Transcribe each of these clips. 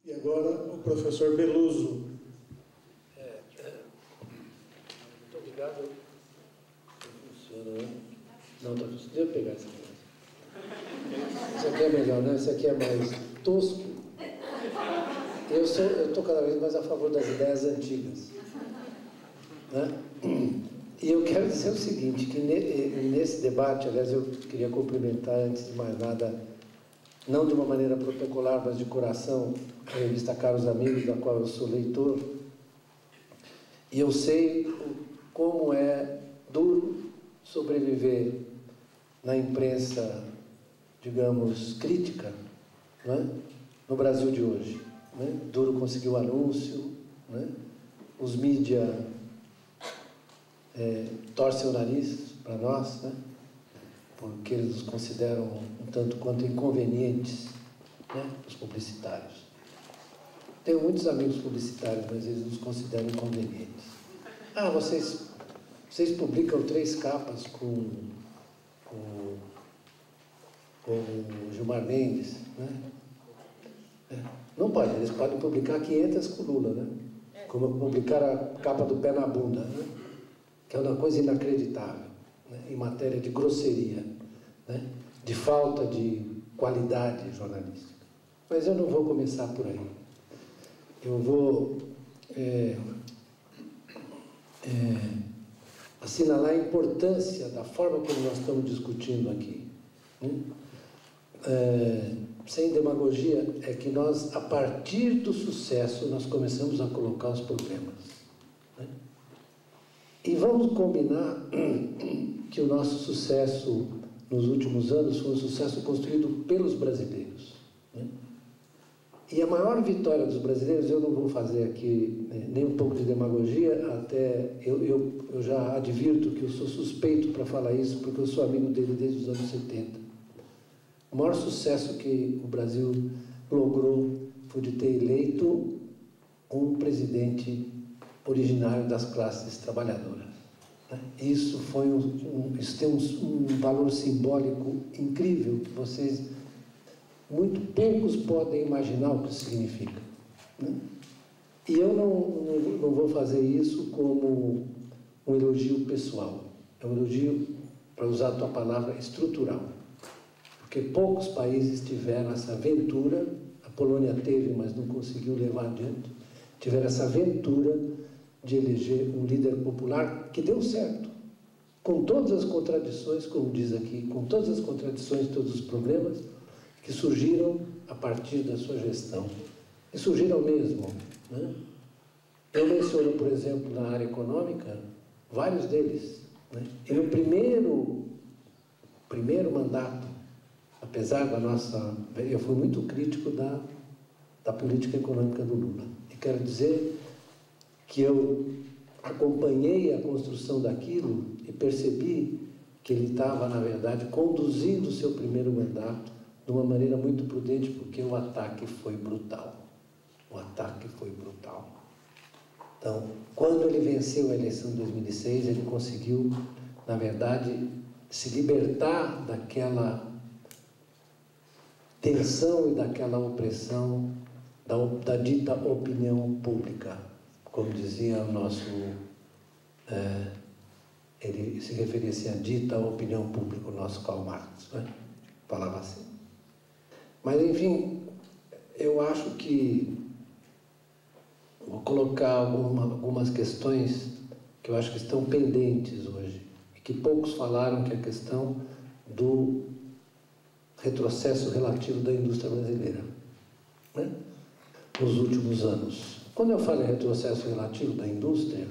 E agora o professor Beluso. Muito obrigado. Não funciona, né? Não, tá funcionando. Deixa eu pegar essa coisa. Isso aqui é melhor, né? Isso aqui é mais tosco. Eu estou cada vez mais a favor das ideias antigas, né? E eu quero dizer o seguinte, que nesse debate, aliás, eu queria cumprimentar, antes de mais nada, não de uma maneira protocolar, mas de coração, a revista Caros Amigos, da qual eu sou leitor, e eu sei como é duro sobreviver na imprensa, digamos, crítica, né? No Brasil de hoje, né? Duro conseguir o anúncio, né? Os mídias torcem o nariz para nós, né? Porque eles nos consideram um tanto quanto inconvenientes, né? Os publicitários. Tenho muitos amigos publicitários, mas eles nos consideram inconvenientes. Ah, vocês publicam 3 capas com o Gilmar Mendes, né? Não pode, eles podem publicar 500 com Lula, né? Como publicar a capa do Pé na Bunda, né? Que é uma coisa inacreditável, né? Em matéria de grosseria, né? De falta de qualidade jornalística. Mas eu não vou começar por aí. Eu vou assinalar a importância da forma como nós estamos discutindo aqui, né? Sem demagogia, é que nós, a partir do sucesso, nós começamos a colocar os problemas, né? E vamos combinar que o nosso sucesso nos últimos anos foi um sucesso construído pelos brasileiros, né? E a maior vitória dos brasileiros, eu não vou fazer aqui nem um pouco de demagogia, até eu já advirto que eu sou suspeito para falar isso, porque eu sou amigo dele desde os anos 70. O maior sucesso que o Brasil logrou foi de ter eleito um presidente originário das classes trabalhadoras, né? Isso isso tem um valor simbólico incrível que vocês, muito poucos podem imaginar o que isso significa, né? E eu não vou fazer isso como um elogio pessoal, é um elogio, para usar a tua palavra, estrutural. Porque poucos países tiveram essa aventura, a Polônia teve, mas não conseguiu levar adiante, tiveram essa aventura de eleger um líder popular que deu certo, com todas as contradições, como diz aqui, com todas as contradições, todos os problemas que surgiram a partir da sua gestão. E surgiram mesmo, né? Eu menciono, por exemplo, na área econômica, vários deles, né? E no primeiro mandato, apesar da nossa... Eu fui muito crítico da política econômica do Lula. E quero dizer que eu acompanhei a construção daquilo e percebi que ele estava, na verdade, conduzindo o seu primeiro mandato de uma maneira muito prudente, porque o ataque foi brutal. O ataque foi brutal. Então, quando ele venceu a eleição de 2006, ele conseguiu, na verdade, se libertar daquela tensão e daquela opressão da dita opinião pública, como dizia o nosso... ele se referia assim à dita opinião pública, o nosso Karl Marx, né? Falava assim. Mas, enfim, eu acho que vou colocar algumas questões que eu acho que estão pendentes hoje, e que poucos falaram, que é a questão do retrocesso relativo da indústria brasileira, né? Nos últimos anos. Quando eu falo em retrocesso relativo da indústria,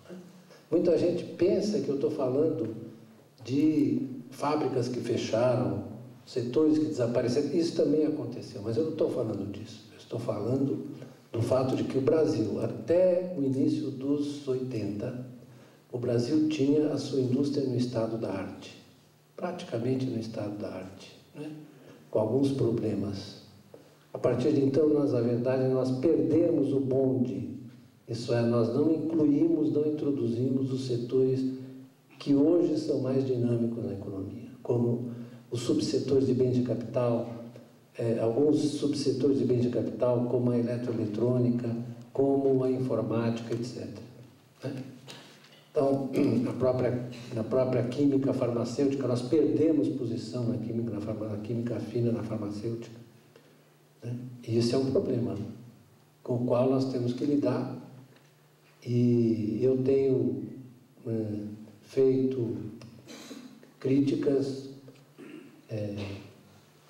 né, muita gente pensa que eu estou falando de fábricas que fecharam, setores que desapareceram. Isso também aconteceu, mas eu não estou falando disso. Eu estou falando do fato de que o Brasil, até o início dos 80, o Brasil tinha a sua indústria no estado da arte, praticamente no estado da arte, né? Com alguns problemas. A partir de então, na verdade, nós perdemos o bonde. Isso é, nós não incluímos, não introduzimos os setores que hoje são mais dinâmicos na economia, como os subsetores de bens de capital, alguns subsetores de bens de capital, como a eletroeletrônica, como a informática, etc. Né? Então, na própria química farmacêutica, nós perdemos posição na química fina, na farmacêutica. Né? E esse é um problema com o qual nós temos que lidar. E eu tenho feito críticas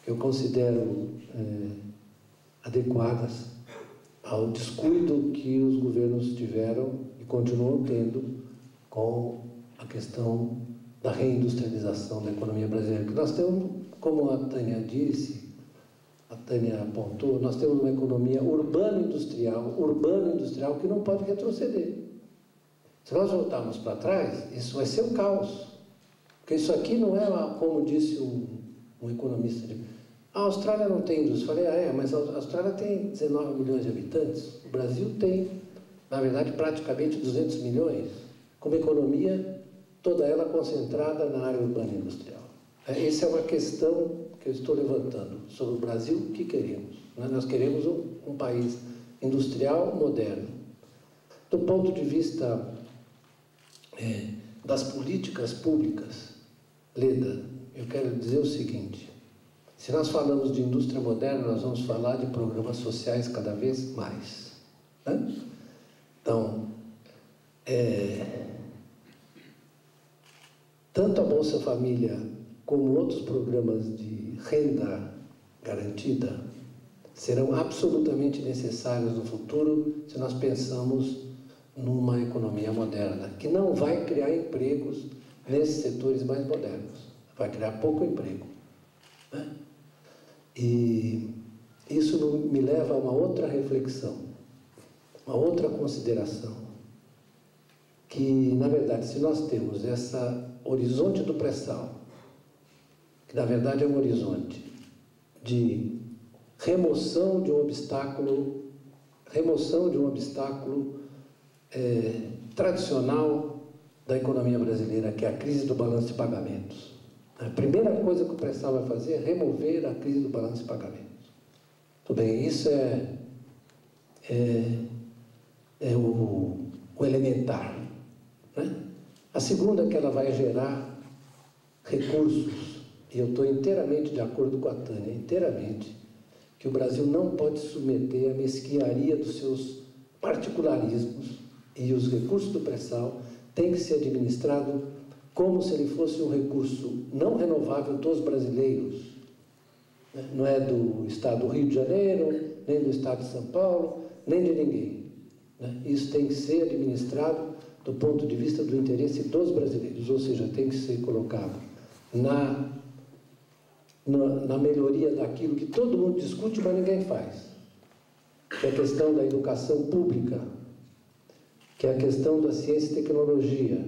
que eu considero adequadas ao descuido que os governos tiveram e continuam tendo com a questão da reindustrialização da economia brasileira. Porque nós temos, como a Tânia disse, a Tânia apontou, nós temos uma economia urbano-industrial que não pode retroceder. Se nós voltarmos para trás, isso vai ser um caos. Porque isso aqui não é, como disse um economista, a Austrália não tem indústria. Eu falei, mas a Austrália tem 19 milhões de habitantes, o Brasil tem, na verdade, praticamente 200 milhões, com uma economia, toda ela concentrada na área urbana e industrial. Essa é uma questão que eu estou levantando sobre o Brasil, o que queremos. Nós queremos um país industrial moderno. Do ponto de vista das políticas públicas, Leda, eu quero dizer o seguinte, se nós falamos de indústria moderna, nós vamos falar de programas sociais cada vez mais. Né? Então, tanto a Bolsa Família como outros programas de renda garantida serão absolutamente necessários no futuro se nós pensamos numa economia moderna, que não vai criar empregos nesses setores mais modernos, vai criar pouco emprego. Né? E isso me leva a uma outra reflexão, uma outra consideração, que, na verdade, se nós temos esse horizonte do pré-sal, que, na verdade, é um horizonte de remoção de um obstáculo tradicional da economia brasileira, que é a crise do balanço de pagamentos. A primeira coisa que o pré-sal vai fazer é remover a crise do balanço de pagamentos. Tudo bem, isso é o elementar. Né? A segunda é que ela vai gerar recursos, e eu estou inteiramente de acordo com a Tânia, inteiramente, que o Brasil não pode submeter à mesquinharia dos seus particularismos, e os recursos do pré-sal têm que ser administrados como se ele fosse um recurso não renovável dos brasileiros. Não é do Estado do Rio de Janeiro, nem do Estado de São Paulo, nem de ninguém. Isso tem que ser administrado do ponto de vista do interesse dos brasileiros, ou seja, tem que ser colocado na melhoria daquilo que todo mundo discute, mas ninguém faz, que é a questão da educação pública, que é a questão da ciência e tecnologia,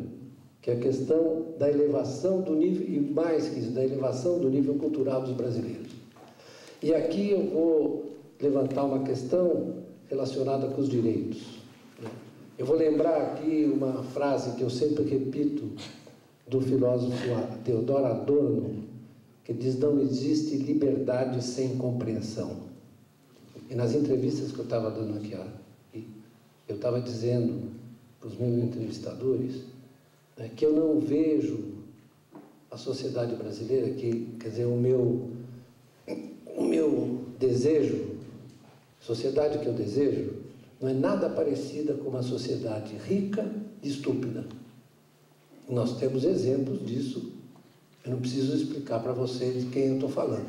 que é a questão da elevação do nível, e mais que isso, da elevação do nível cultural dos brasileiros. E aqui eu vou levantar uma questão relacionada com os direitos. Eu vou lembrar aqui uma frase que eu sempre repito do filósofo Theodor Adorno, que diz: não existe liberdade sem compreensão. E nas entrevistas que eu estava dando aqui, eu estava dizendo para os meus entrevistadores que eu não vejo a sociedade brasileira, quer dizer, o meu desejo, a sociedade que eu desejo, não é nada parecida com uma sociedade rica e estúpida. Nós temos exemplos disso, eu não preciso explicar para vocês de quem eu estou falando.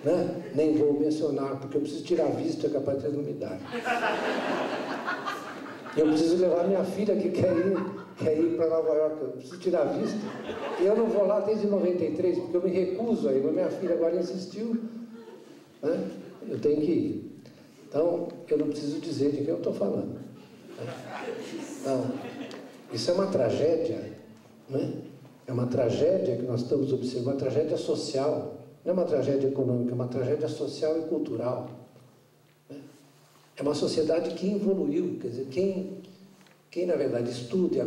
Né? Nem vou mencionar, porque eu preciso tirar visto, é capaz de ter não me dar. Eu preciso levar minha filha que quer ir para Nova York, eu preciso tirar visto. E eu não vou lá desde 93, porque eu me recuso a ir, mas minha filha agora insistiu, né? Eu tenho que ir. Então, eu não preciso dizer de quem eu estou falando. Então, isso é uma tragédia, né? É uma tragédia que nós estamos observando, uma tragédia social. Não é uma tragédia econômica, é uma tragédia social e cultural. É uma sociedade que evoluiu, quer dizer, quem na verdade estuda e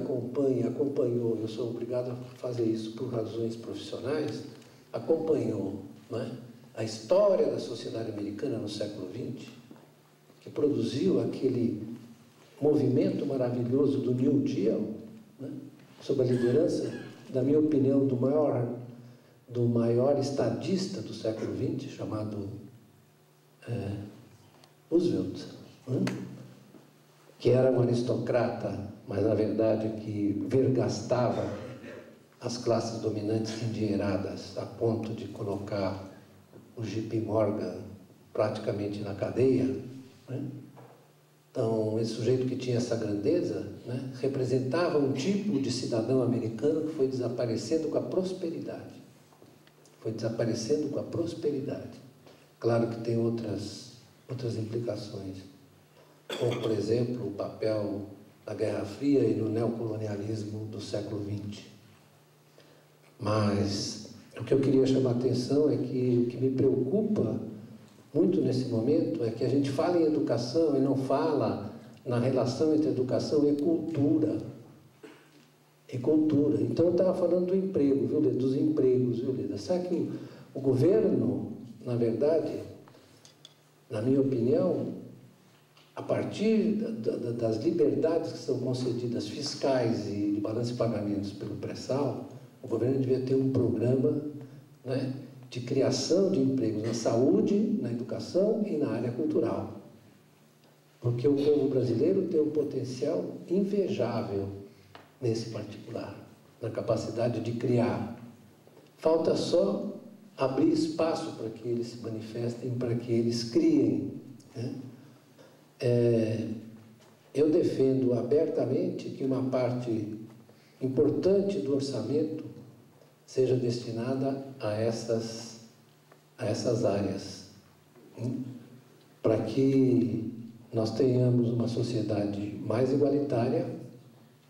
acompanhou, eu sou obrigado a fazer isso por razões profissionais, acompanhou, não é? a história da sociedade americana no século XX, que produziu aquele movimento maravilhoso do New Deal, né, sob a liderança, na minha opinião, do maior estadista do século XX, chamado Roosevelt, né, que era um aristocrata, mas na verdade que vergastava as classes dominantes endinheiradas a ponto de colocar o JP Morgan praticamente na cadeia, né? Então, esse sujeito que tinha essa grandeza, né, representava um tipo de cidadão americano que foi desaparecendo com a prosperidade. Foi desaparecendo com a prosperidade. Claro que tem outras implicações, como, por exemplo, o papel da Guerra Fria e do neocolonialismo do século XX. Mas o que eu queria chamar a atenção é que o que me preocupa muito nesse momento é que a gente fala em educação e não fala na relação entre educação e cultura. E cultura. Então, eu estava falando do emprego, viu, Leda? Dos empregos, viu, Leda? Sabe que o governo, na verdade, na minha opinião, a partir das liberdades que são concedidas fiscais e de balanço de pagamentos pelo pré-sal, o governo devia ter um programa, né, de criação de empregos na saúde, na educação e na área cultural. Porque o povo brasileiro tem um potencial invejável nesse particular, na capacidade de criar. Falta só abrir espaço para que eles se manifestem, para que eles criem, né? Eu defendo abertamente que uma parte importante do orçamento seja destinada a essas áreas, para que nós tenhamos uma sociedade mais igualitária,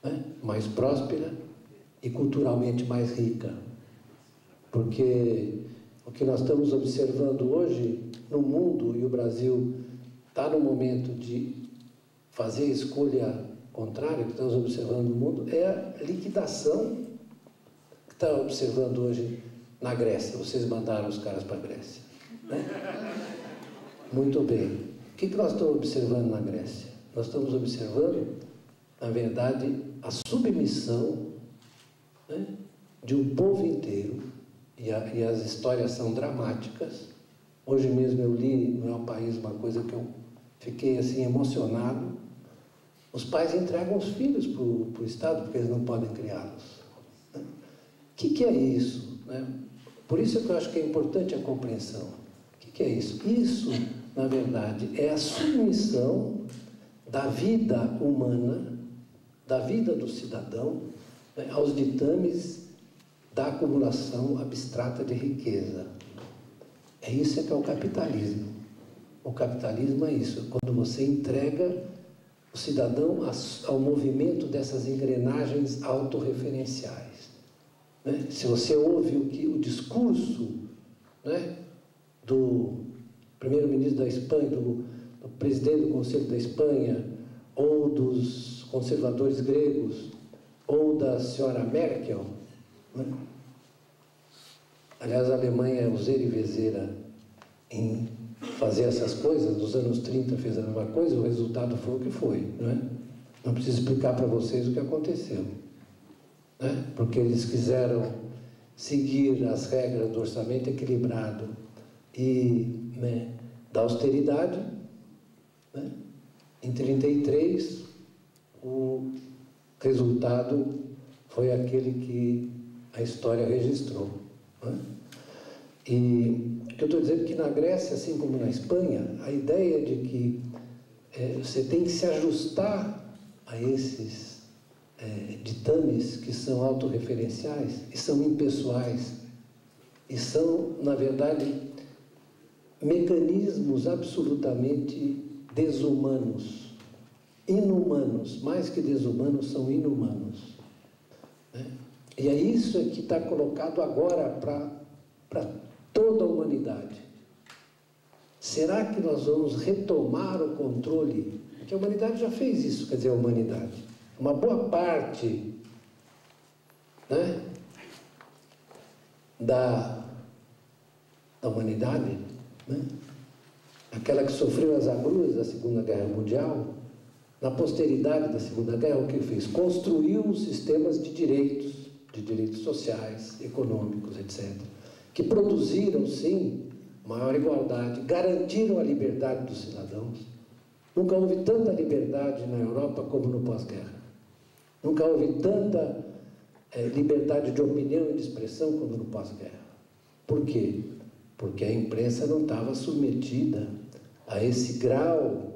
né, mais próspera e culturalmente mais rica. Porque o que nós estamos observando hoje no mundo, e o Brasil está no momento de fazer a escolha contrária, que estamos observando no mundo, é a liquidação que está observando hoje na Grécia. Vocês mandaram os caras para a Grécia, né? Muito bem. O que nós estamos observando na Grécia? Nós estamos observando, na verdade, a submissão, né, de um povo inteiro, e as histórias são dramáticas. Hoje mesmo eu li no El País uma coisa que eu fiquei assim emocionado. Os pais entregam os filhos para o Estado porque eles não podem criá-los. O que é isso, né? Por isso é que eu acho que é importante a compreensão. O que é isso? Isso, na verdade, é a submissão da vida humana, da vida do cidadão, né, aos ditames da acumulação abstrata de riqueza. É isso que é o capitalismo. O capitalismo é isso, quando você entrega o cidadão ao movimento dessas engrenagens autorreferenciais, né? Se você ouve o discurso, né, do primeiro-ministro da Espanha, do presidente do Conselho da Espanha, ou dos conservadores gregos, ou da senhora Merkel, né? Aliás, a Alemanha é useira e vezeira em fazer essas coisas. Nos anos 30 fez a mesma coisa, o resultado foi o que foi, não é? Não preciso explicar para vocês o que aconteceu, né? Porque eles quiseram seguir as regras do orçamento equilibrado e, né, da austeridade, né? Em 33, o resultado foi aquele que a história registrou, né? E o que eu estou dizendo é que na Grécia, assim como na Espanha, a ideia de que você tem que se ajustar a esses ditames que são autorreferenciais e são impessoais e são, na verdade, mecanismos absolutamente desumanos, inumanos, mais que desumanos, são inumanos, né? E é isso que está colocado agora para toda a humanidade. Será que nós vamos retomar o controle? Porque a humanidade já fez isso, quer dizer, a humanidade. Uma boa parte, né, da da humanidade, né? Aquela que sofreu as agruras da Segunda Guerra Mundial, na posteridade da Segunda Guerra, o que fez? Construiu sistemas de direitos sociais, econômicos, etc., que produziram, sim, maior igualdade, garantiram a liberdade dos cidadãos. Nunca houve tanta liberdade na Europa como no pós-guerra. Nunca houve tanta liberdade de opinião e de expressão como no pós-guerra. Por quê? Porque a imprensa não estava submetida a esse grau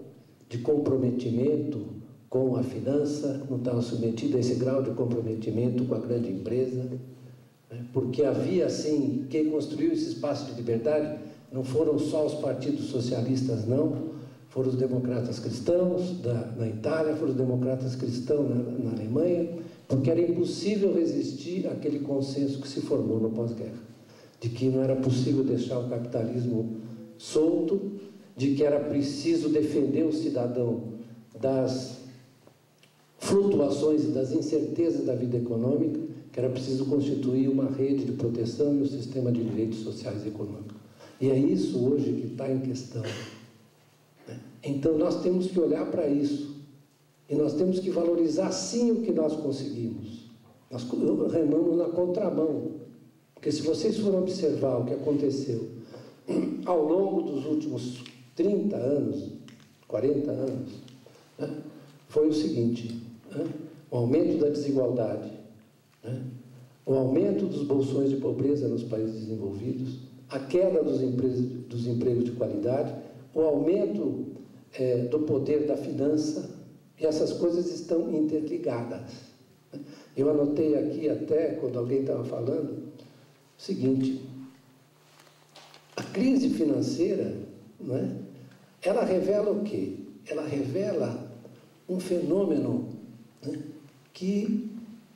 de comprometimento com a finança, não estava submetida a esse grau de comprometimento com a grande empresa, né? Porque havia, assim, quem construiu esse espaço de liberdade não foram só os partidos socialistas, não, foram os democratas cristãos na Itália, foram os democratas cristãos na Alemanha, porque era impossível resistir àquele consenso que se formou no pós-guerra, de que não era possível deixar o capitalismo solto, de que era preciso defender o cidadão das flutuações e das incertezas da vida econômica, que era preciso constituir uma rede de proteção e um sistema de direitos sociais e econômicos. E é isso hoje que está em questão, né? Então nós temos que olhar para isso e nós temos que valorizar sim o que nós conseguimos. Nós remamos na contramão, porque se vocês forem observar o que aconteceu ao longo dos últimos 30 anos, 40 anos, né, foi o seguinte, né, o aumento da desigualdade, né, o aumento dos bolsões de pobreza nos países desenvolvidos, a queda dos empregos de qualidade, o aumento do poder da finança, e essas coisas estão interligadas. Eu anotei aqui até, quando alguém estava falando, o seguinte: a crise financeira, né, ela revela o quê? Ela revela um fenômeno, né, que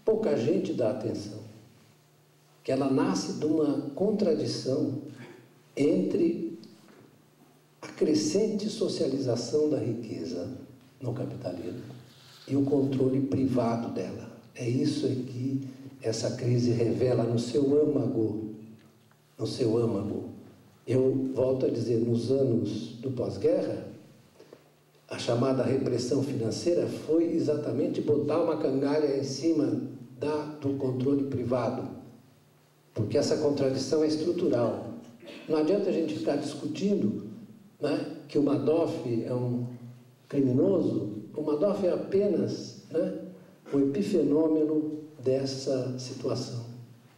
pouca gente dá atenção, que ela nasce de uma contradição entre a crescente socialização da riqueza no capitalismo e o controle privado dela. É isso que essa crise revela no seu âmago, no seu âmago. Eu volto a dizer, nos anos do pós-guerra, a chamada repressão financeira foi exatamente botar uma cangalha em cima do controle privado, porque essa contradição é estrutural. Não adianta a gente ficar discutindo, né, que o Madoff é um criminoso. O Madoff é apenas, né, o epifenômeno dessa situação,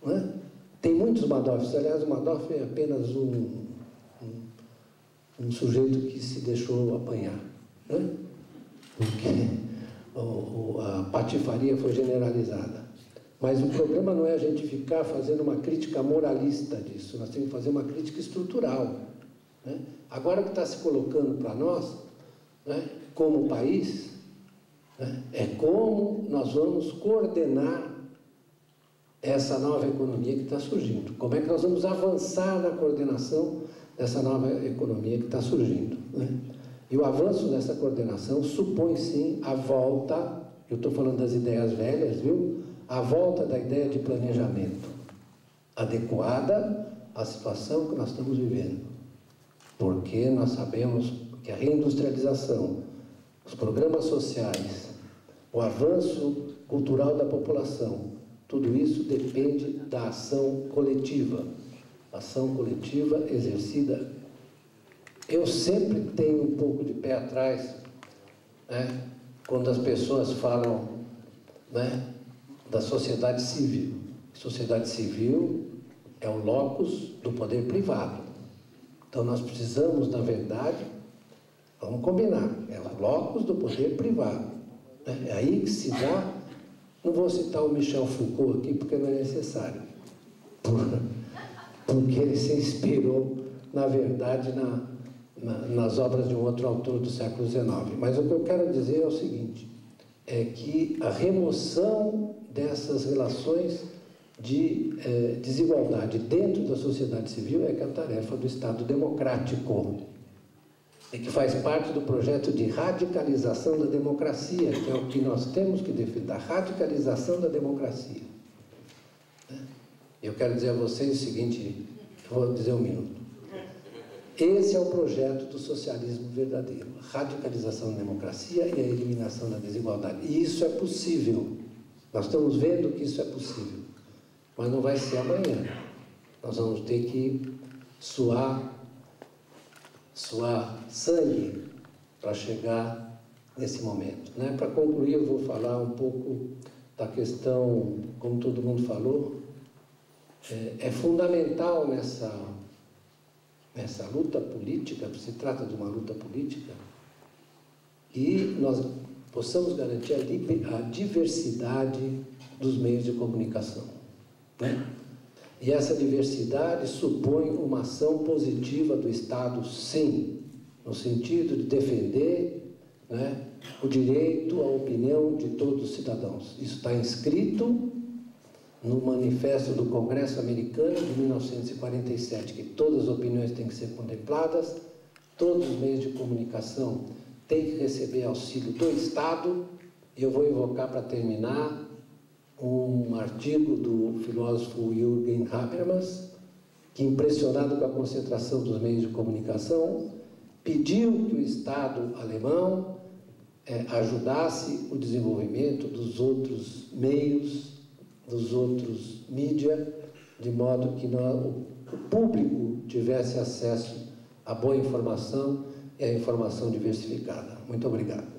né? Tem muitos Madoffs, aliás, o Madoff é apenas um sujeito que se deixou apanhar, né? Porque a patifaria foi generalizada. Mas o problema não é a gente ficar fazendo uma crítica moralista disso, nós temos que fazer uma crítica estrutural, né? Agora o que está se colocando para nós, né, como país, né, é como nós vamos coordenar essa nova economia que está surgindo. Como é que nós vamos avançar na coordenação dessa nova economia que está surgindo, né? E o avanço dessa coordenação supõe, sim, a volta, eu estou falando das ideias velhas, viu? A volta da ideia de planejamento adequada à situação que nós estamos vivendo. Porque nós sabemos que a reindustrialização, os programas sociais, o avanço cultural da população, tudo isso depende da ação coletiva exercida. Eu sempre tenho um pouco de pé atrás, né, quando as pessoas falam, né, da sociedade civil. Sociedade civil é o locus do poder privado. Então nós precisamos, na verdade, vamos combinar, é o locus do poder privado, né? É aí que se dá. Não vou citar o Michel Foucault aqui porque não é necessário, porque ele se inspirou, na verdade, nas obras de um outro autor do século XIX. Mas o que eu quero dizer é o seguinte, é que a remoção dessas relações de desigualdade dentro da sociedade civil é que é a tarefa do Estado democrático, e que faz parte do projeto de radicalização da democracia, que é o que nós temos que defender, a radicalização da democracia. Eu quero dizer a vocês o seguinte, eu vou dizer um minuto. Esse é o projeto do socialismo verdadeiro, a radicalização da democracia e a eliminação da desigualdade. E isso é possível. Nós estamos vendo que isso é possível, mas não vai ser amanhã. Nós vamos ter que suar sangue para chegar nesse momento, né? Para concluir, eu vou falar um pouco da questão, como todo mundo falou, é fundamental nessa luta política, se trata de uma luta política, que nós possamos garantir a diversidade dos meios de comunicação, né? E essa diversidade supõe uma ação positiva do Estado, sim, no sentido de defender, né, o direito à opinião de todos os cidadãos. Isso está inscrito no Manifesto do Congresso Americano de 1947, que todas as opiniões têm que ser contempladas, todos os meios de comunicação têm que receber auxílio do Estado. E eu vou invocar, para terminar, um artigo do filósofo Jürgen Habermas, que, impressionado com a concentração dos meios de comunicação, pediu que o Estado alemão ajudasse o desenvolvimento dos outros meios, dos outros mídia, de modo que o público tivesse acesso à boa informação e à informação diversificada. Muito obrigado.